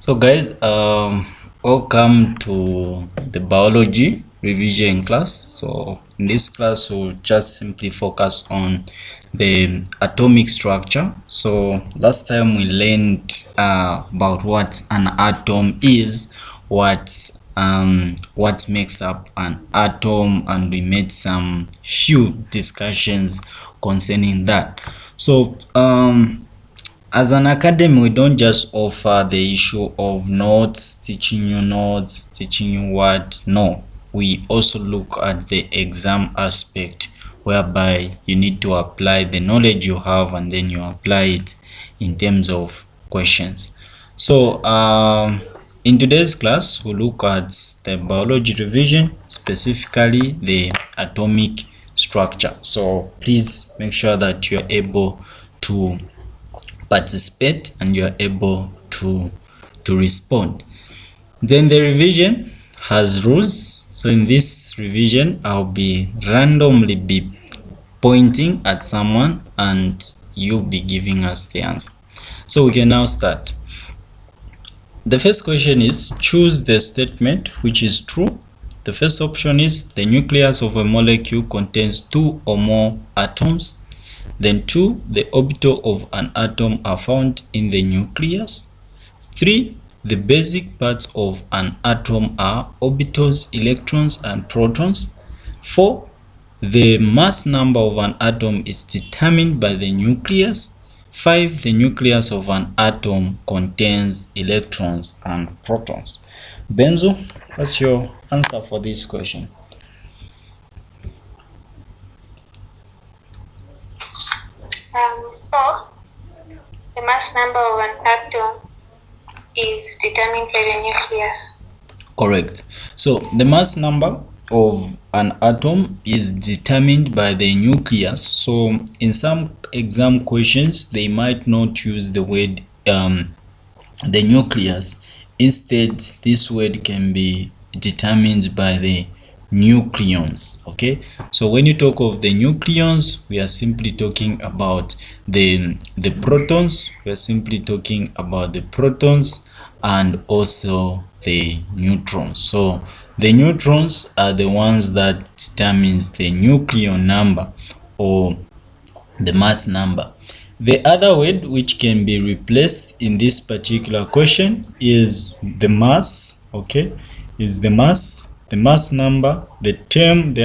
So guys, welcome to the biology revision class. So in this class we'll just simply focus on the atomic structure. So last time we learned about what an atom is, what makes up an atom, and we made some few discussions concerning that. So as an academy, we don't just offer the issue of notes, teaching you what. No, we also look at the exam aspect, whereby you need to apply the knowledge you have and then you apply it in terms of questions. So in today's class, we'll look at the biology revision, specifically the atomic structure. So please make sure that you're able to participate and you're able to respond. Then the revision has rules. So in this revision, I'll be randomly pointing at someone and you'll be giving us the answer. So we can now start. The first question is, choose the statement which is true. The first option is the nucleus of a molecule contains 2 or more atoms. Then 2, the orbital of an atom are found in the nucleus. 3, the basic parts of an atom are orbitals, electrons, and protons. 4, the mass number of an atom is determined by the nucleus. 5, the nucleus of an atom contains electrons and protons. Benzo, what's your answer for this question? So, the mass number of an atom is determined by the nucleus. Correct. So the mass number of an atom is determined by the nucleus. So in some exam questions, they might not use the word the nucleus. Instead, this word can be determined by the nucleons. Okay, so when you talk of the nucleons, we are simply talking about the protons. We are simply talking about the protons and also the neutrons. So the neutrons are the ones that determines the nucleon number or the mass number. The other word which can be replaced in this particular question is the mass. Okay, is the mass number. The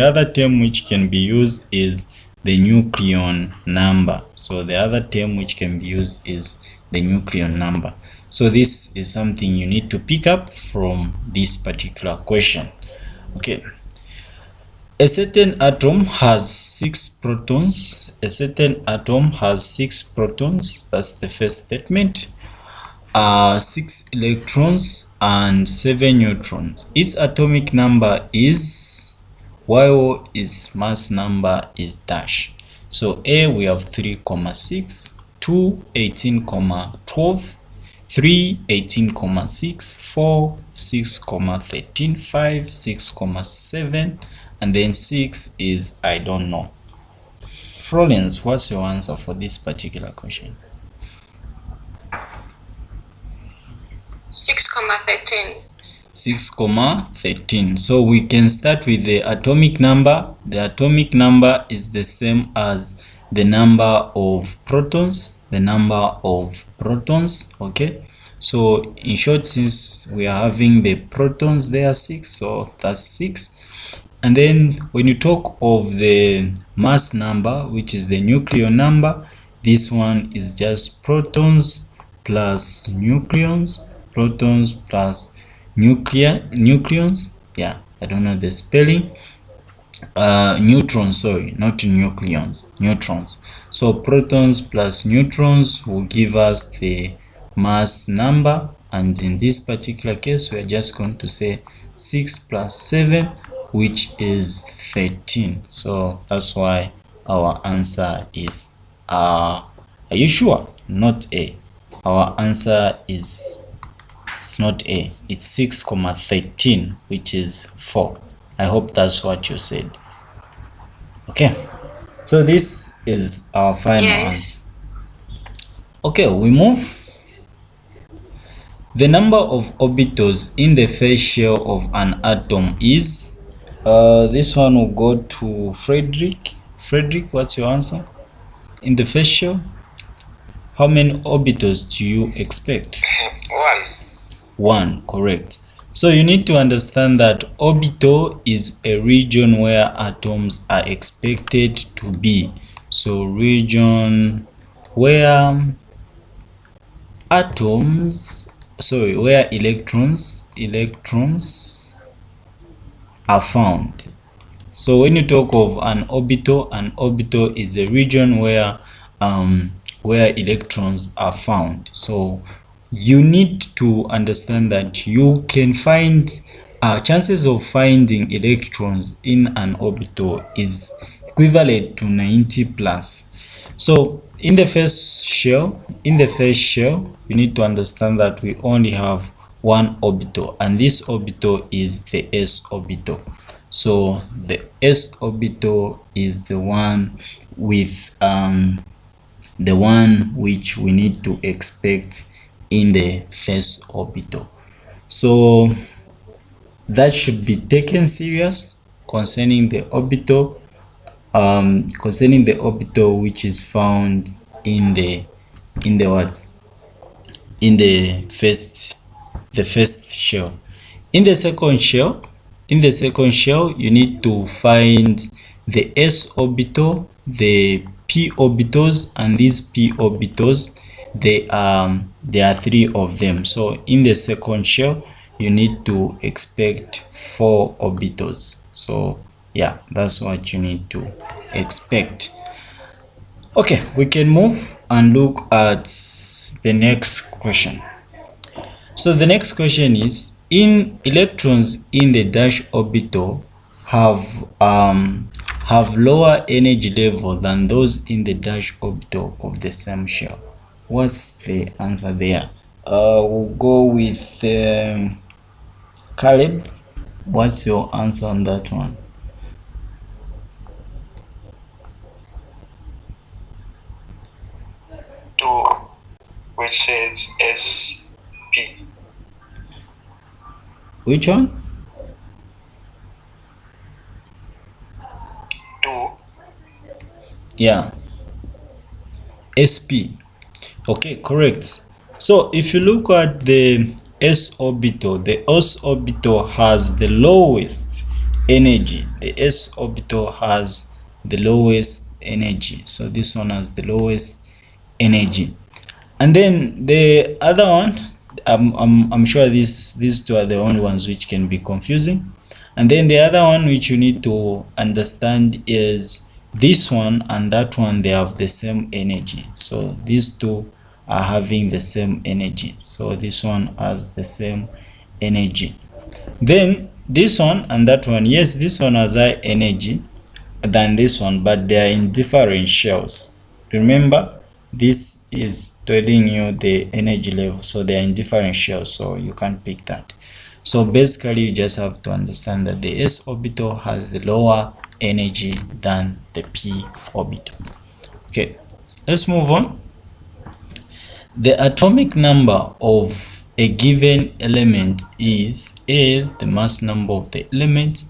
other term which can be used is the nucleon number. So the other term which can be used is the nucleon number. So this is something you need to pick up from this particular question. Okay, a certain atom has 6 protons. A certain atom has 6 protons. That's the first statement. 6 electrons and 7 neutrons. Its atomic number is, while its mass number is dash. So A, we have 3,6, 2, 18,12, 3, 18,6, 4, 6,13, 5, 6,7, and then 6 is I don't know. Florence, what's your answer for this particular question? 6,13. 6,13. So we can start with the atomic number. The atomic number is the same as the number of protons. Okay, so in short, since we are having the protons there 6, so that's 6. And then when you talk of the mass number, which is the nucleon number, this one is just protons plus nucleons. Protons plus nucleons. Yeah, I don't know the spelling. Neutrons, sorry, not nucleons, neutrons. So protons plus neutrons will give us the mass number, and in this particular case we are just going to say 6 plus 7, which is 13. So that's why our answer is are you sure? Not A. Our answer is, it's not A, it's 6,13, which is 4. I hope that's what you said. Okay, so this is our final answer. Okay, we move. The number of orbitals in the first shell of an atom is, this one will go to Frederick. Frederick, what's your answer? In the first shell, how many orbitals do you expect? 1, correct. So you need to understand that orbital is a region where atoms are expected to be. So region where where electrons are found. So when you talk of an orbital is a region where electrons are found. So you need to understand that you can find chances of finding electrons in an orbital is equivalent to 90 plus. So in the first shell, you need to understand that we only have one orbital, and this orbital is the s orbital. So the s orbital is the one with the one which we need to expect in the first orbital. So that should be taken serious concerning the orbital, which is found in the what? In the first shell. In the second shell, you need to find the s orbital, the p orbitals, and these p orbitals, there are 3 of them. So in the second shell, you need to expect 4 orbitals. So yeah, that's what you need to expect. Okay, we can move and look at the next question. So the next question is, in electrons in the dash orbital have lower energy level than those in the dash orbital of the same shell. What's the answer there? We'll go with Caleb. What's your answer on that one? Which is SP. Which one? 2. Yeah. SP. Okay, correct. So if you look at the s orbital, the s orbital has the lowest energy. The s orbital has the lowest energy. So this one has the lowest energy. And then the other one, I'm sure these two are the only ones which can be confusing. And then the other one which you need to understand is this one and that one, they have the same energy. So these two are having the same energy. So this one has the same energy. Then this one and that one, yes, this one has high energy than this one, but they are in different shells. Remember, this is telling you the energy level, so they are in different shells, so you can't pick that. So basically you just have to understand that the s orbital has the lower energy than the p orbital. Okay, let's move on. The atomic number of a given element is A, the mass number of the element,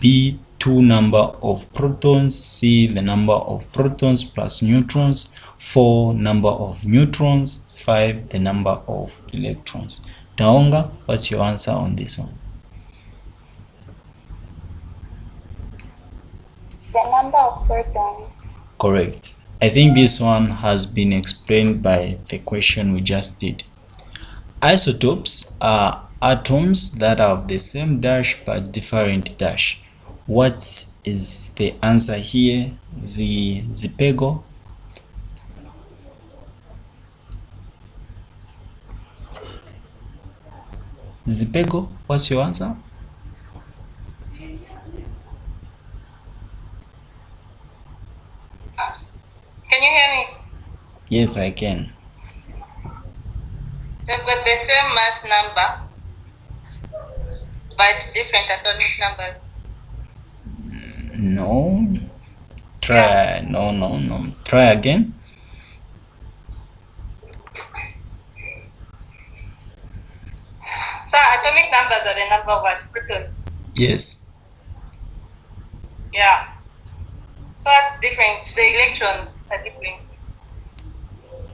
B, 2 number of protons, C, the number of protons plus neutrons, 4 number of neutrons, 5 the number of electrons. Taonga, what's your answer on this one? The number of protons. Correct. I think this one has been explained by the question we just did. Isotopes are atoms that have the same dash but different dash. What is the answer here? Zipego? Zipego, what's your answer? Can you hear me? Yes, I can. They've got the same mass number, but different atomic numbers. No. Try. No. Try again. atomic numbers are the number of protons. Yes. Yeah. So that's different. The electrons are different.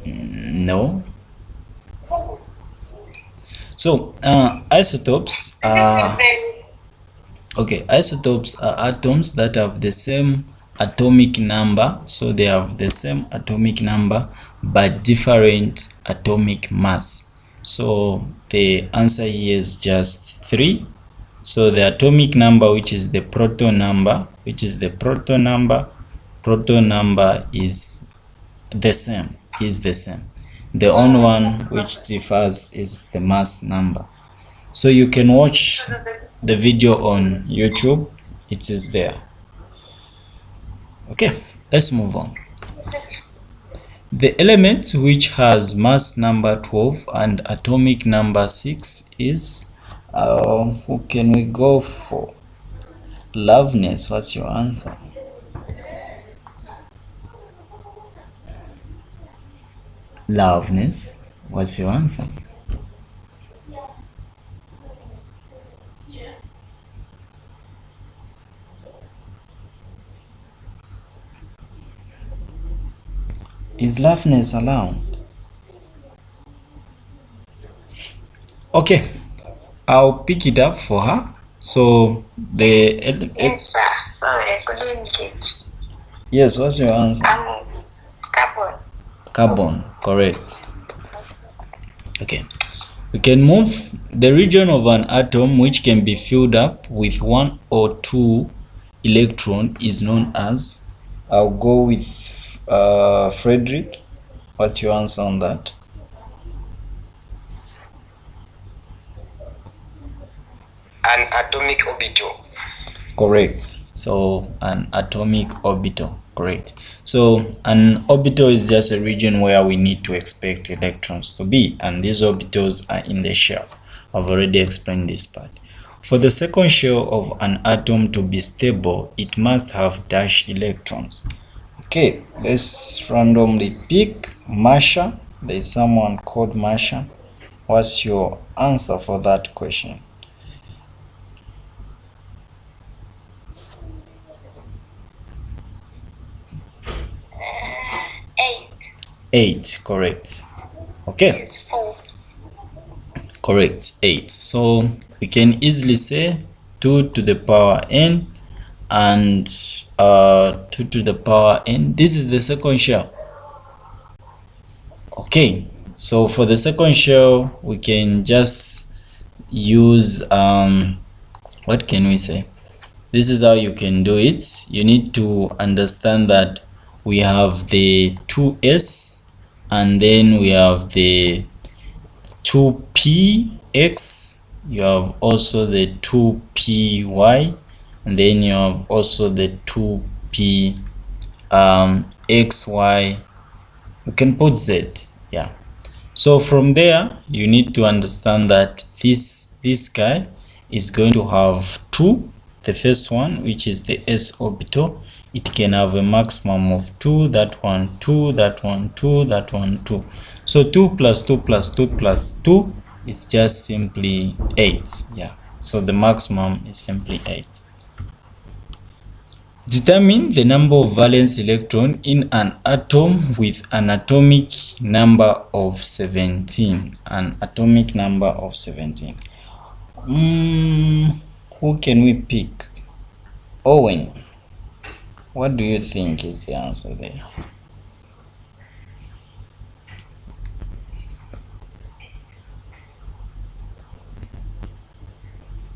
No. So isotopes are okay. Isotopes are atoms that have the same atomic number. So they have the same atomic number but different atomic mass. So the answer here is just 3. So the atomic number, which is the proton number, proton number is the same. The only one which differs is the mass number. So you can watch the video on YouTube. It is there. Okay, let's move on. The element which has mass number 12 and atomic number 6 is who can we go for? Loveness, what's your answer? Loveness, what's your answer? Is Loveness around? Okay, I'll pick it up for her. So the Yes, sir. Sorry, I couldn't get. yes, what's your answer? Carbon. Carbon, correct. Okay, we can move. The region of an atom which can be filled up with 1 or 2 electrons is known as, I'll go with Frederick. What's your answer on that? An atomic orbital. Correct. So an atomic orbital. Correct. So an orbital is just a region where we need to expect electrons to be, and these orbitals are in the shell. I've already explained this part. For the second shell of an atom to be stable, it must have dash electrons. Okay, let's randomly pick Masha. There's someone called Masha. What's your answer for that question? 8, correct. Okay, It's 4. correct, 8. So we can easily say 2 to the power n and 2 to the power n. This is the second shell. Okay, so for the second shell we can just use what can we say? This is how you can do it. You need to understand that we have the 2s and then we have the 2px, you have also the 2py, and then you have also the 2p xy. We can put z. Yeah, so from there you need to understand that this guy is going to have 2. The first one, which is the s orbital, it can have a maximum of 2, that one 2, that one 2, that one 2. So 2 plus 2 plus 2 plus 2 is just simply 8. Yeah, so the maximum is simply 8. Determine the number of valence electron in an atom with an atomic number of 17. An atomic number of 17. Who can we pick? Owen. What do you think is the answer there?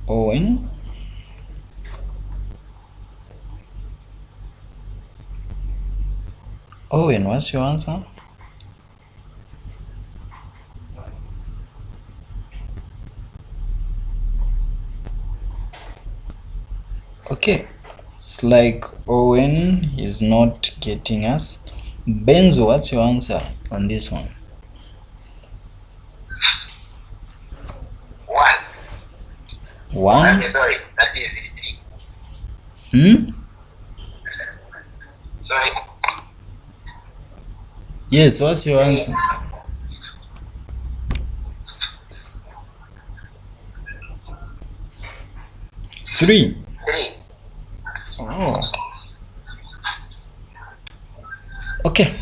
Owen? Owen, what's your answer? Okay, it's like Owen is not getting us. Benzo, what's your answer on this one? 1. 1? Sorry, that is 3. Sorry. Yes, what's your answer? 3. 3. Oh. Okay.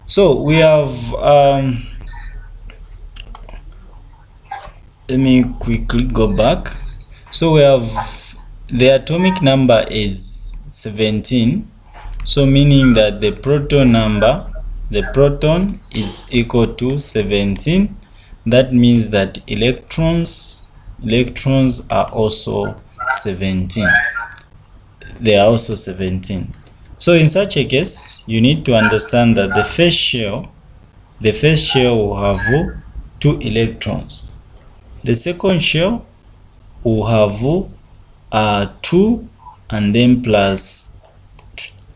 So we have let me quickly go back. So we have the atomic number is 17. So meaning that the proton number, the proton is equal to 17. That means that electrons are also 17. They are also 17. So in such a case, you need to understand that the first shell will have 2 electrons. The second shell will have 2 and then plus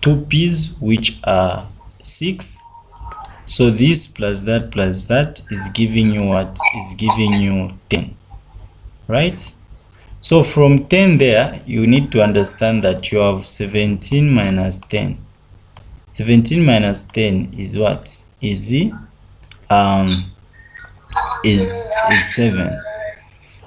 2 p's, which are 6. So this plus that is giving you what? Is giving you 10, right? So from 10 there, you need to understand that you have 17 minus 10. 17 minus 10 is what? Is 7.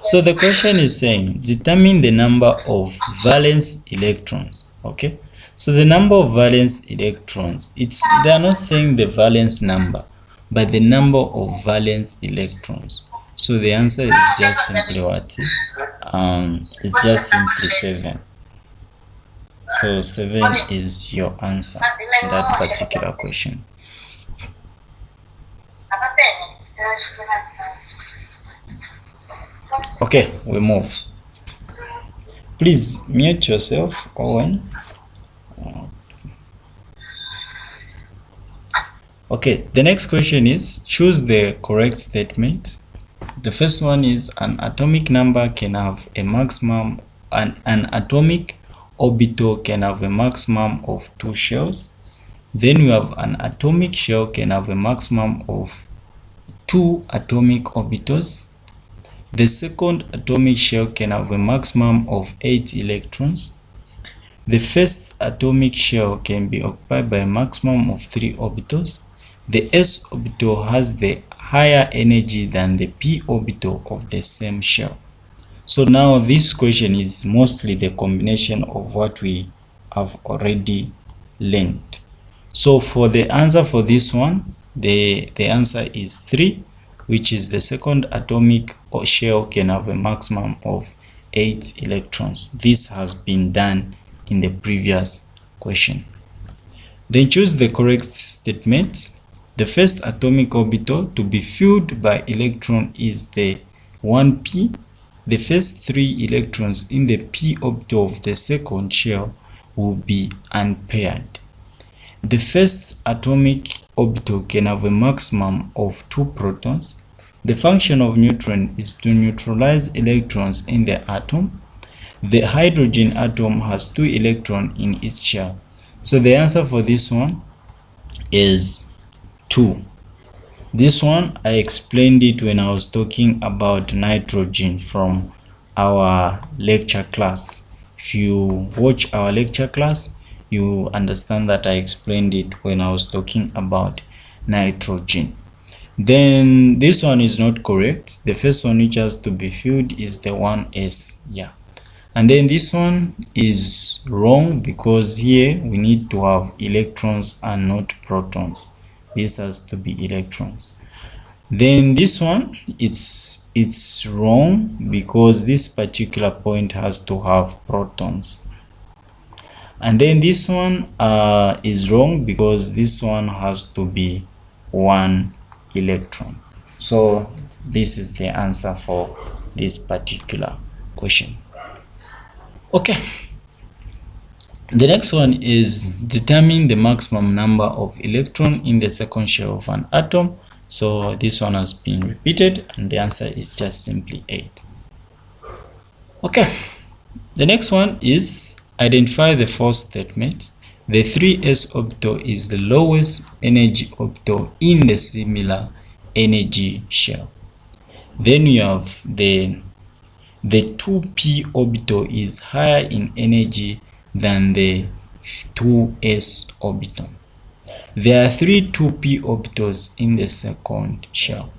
So the question is saying determine the number of valence electrons. Okay, so the number of valence electrons, they are not saying the valence number, but the number of valence electrons. So the answer is just simply what? It's just simply 7. So 7 is your answer in that particular question. Okay, we move. Please mute yourself, Owen. Okay, the next question is choose the correct statement. The first one is an atomic number can have a maximum, an atomic orbital can have a maximum of 2 shells. Then we have an atomic shell can have a maximum of 2 atomic orbitals. The second atomic shell can have a maximum of 8 electrons. The first atomic shell can be occupied by a maximum of 3 orbitals. The s orbital has the higher energy than the p orbital of the same shell. So now this question is mostly the combination of what we have already learned. So for the answer for this one, the answer is 3, which is the second atomic shell can have a maximum of 8 electrons. This has been done in the previous question. Then choose the correct statement. The first atomic orbital to be filled by electron is the 1p. The first 3 electrons in the p orbital of the second shell will be unpaired. The first atomic orbital can have a maximum of 2 protons. The function of neutron is to neutralize electrons in the atom. The hydrogen atom has 2 electrons in its shell. So the answer for this one is 2. This one I explained it when I was talking about nitrogen from our lecture class. If you watch our lecture class, you understand that I explained it when I was talking about nitrogen. Then this one is not correct. The first one which has to be filled is the 1s. Yeah. And then this one is wrong because here we need to have electrons and not protons. This has to be electrons. Then this one, it's wrong because this particular point has to have protons. And then this one is wrong because this one has to be 1 electron. So this is the answer for this particular question. Okay. The next one is determine the maximum number of electrons in the second shell of an atom. So this one has been repeated and the answer is just simply 8. Okay. The next one is identify the false statement. The 3s orbital is the lowest energy orbital in the similar energy shell. Then you have the 2p orbital is higher in energy than the 2s orbital. There are 3 2p orbitals in the second shell.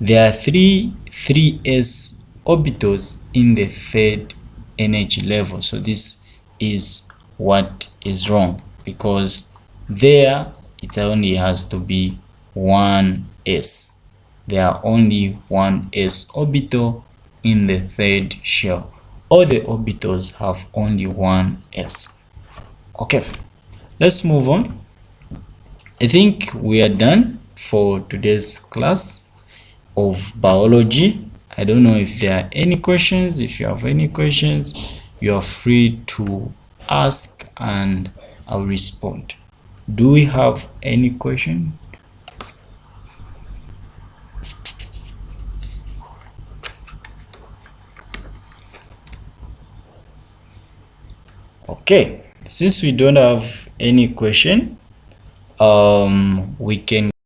There are 3 3s orbitals in the third energy level. So this is what is wrong, because there it only has to be one s. There are only one s orbital in the third shell. All the orbitals have only one s. Okay, let's move on. I think we are done for today's class of biology. I don't know if there are any questions. If you have any questions, you are free to ask and I'll respond. Do we have any question? Okay, since we don't have any question, we can